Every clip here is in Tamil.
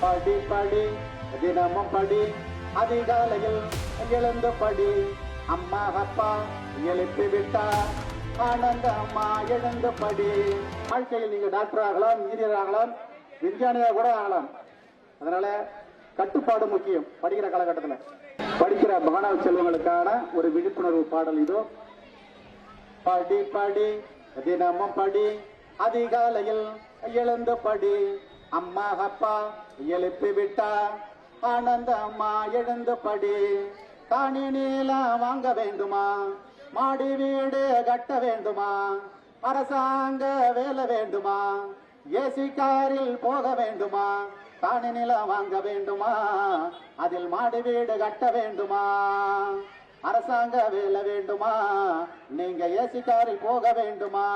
படி படி தினமும் படி அதிகாலையில் எழுந்து படி அம்மா அப்பா எழுப்பி விட்டா ஆனந்தம்மா எழுந்து படி. வாழ்க்கையில் நீங்க டாக்டர் ஆகலாம், இன்ஜினியர் ஆகலாம், விஞ்ஞானியாக கூட ஆகலாம். அதனால கட்டுப்பாடு முக்கியம். படிக்கிற காலகட்டத்தில் படிக்கிற மாணவ செல்வங்களுக்கான ஒரு விழிப்புணர்வு பாடல் இதோ. படி படி தினமும் படி அதிகாலையில் எழுந்து படி அம்மா அப்பா எழுப்பி விட்டா ஆனந்தம்மா எழுந்து படி. காணி நீளம் வாங்க வேண்டுமா, மாடி வீடு கட்ட வேண்டுமா, அரசாங்க வேலை வேண்டுமா, ஏசி காரில் போக வேண்டுமா, காணி நிலம் வாங்க வேண்டுமா, அதில் மாடி வீடு கட்ட வேண்டுமா, அரசாங்க வேலை வேண்டுமா, நீங்க ஏசி காரில் போக வேண்டுமா.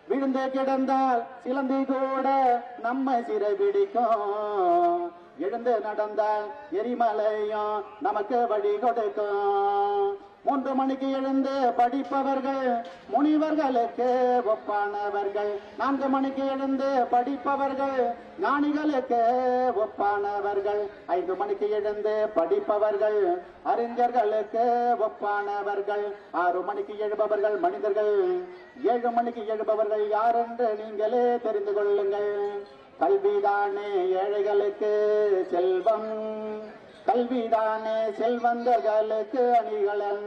விழுந்து கிடந்தால் சிலந்தி கூட நம்மை சிறை பிடிக்கும், எழுந்து நடந்தால் எரிமலையும் நமக்கு வழி கொடுக்கும். 3 மணிக்கு எழுந்து படிப்பவர்கள் முனிவர்களுக்கு ஒப்பானவர்கள், 4 மணிக்கு எழுந்து படிப்பவர்கள் ஞானிகளுக்கு ஒப்பானவர்கள், 5 மணிக்கு எழுந்து படிப்பவர்கள் அறிஞர்களுக்கு ஒப்பானவர்கள், 6 மணிக்கு எழுபவர்கள் மனிதர்கள், 7 மணிக்கு எழுபவர்கள் யார் என்று நீங்களே தெரிந்து கொள்ளுங்கள். கல்விதானே ஏழைகளுக்கு செல்வம், கல்விதானே செல்வந்தர்களுக்கு அணிகலன்.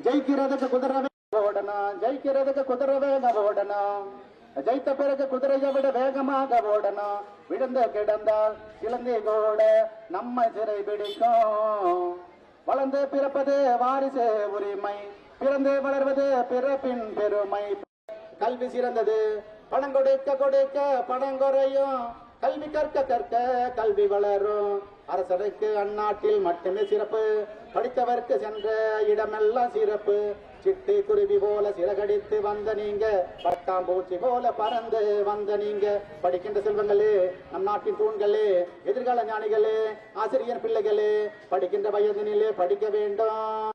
ஜெயிக்கிறதுக்கு குதிரை ஓடணும், ஜெயிக்கிறதுக்கு குதிரை வேக ஓடணும், ஜெயித்த பிறகு குதிரையை விட வேகமாக ஓடணும். விழுந்து கிடந்தால் சிலந்தி கூட நம்ம சிறை பிடிக்கும். வளர்ந்து பிறப்பது வாரிசு உரிமை, பிறந்து வளர்வது பிறப்பின் பெருமை. கல்வி சிறந்தது, பணம் கொடுக்க கொடுக்க பணம் குறையும், கல்வி கற்க கற்க கல்வி வளரும். அரசருக்கு அந்நாட்டில் மட்டுமே சிறப்பு, படித்தவர்க்கு சென்ற இடமெல்லாம் சிறப்பு. சிட்டு குருவி போல சிறகடித்து வந்த நீங்க, பட்டாம்பூச்சி போல பறந்து வந்த நீங்க. படிக்கின்ற செல்வங்களே, நம் நாட்டின் தூண்களே, எதிர்கால ஞானிகளே, ஆசிரியர் பிள்ளைகளே, படிக்கின்ற வயதினிலே படிக்க வேண்டும்.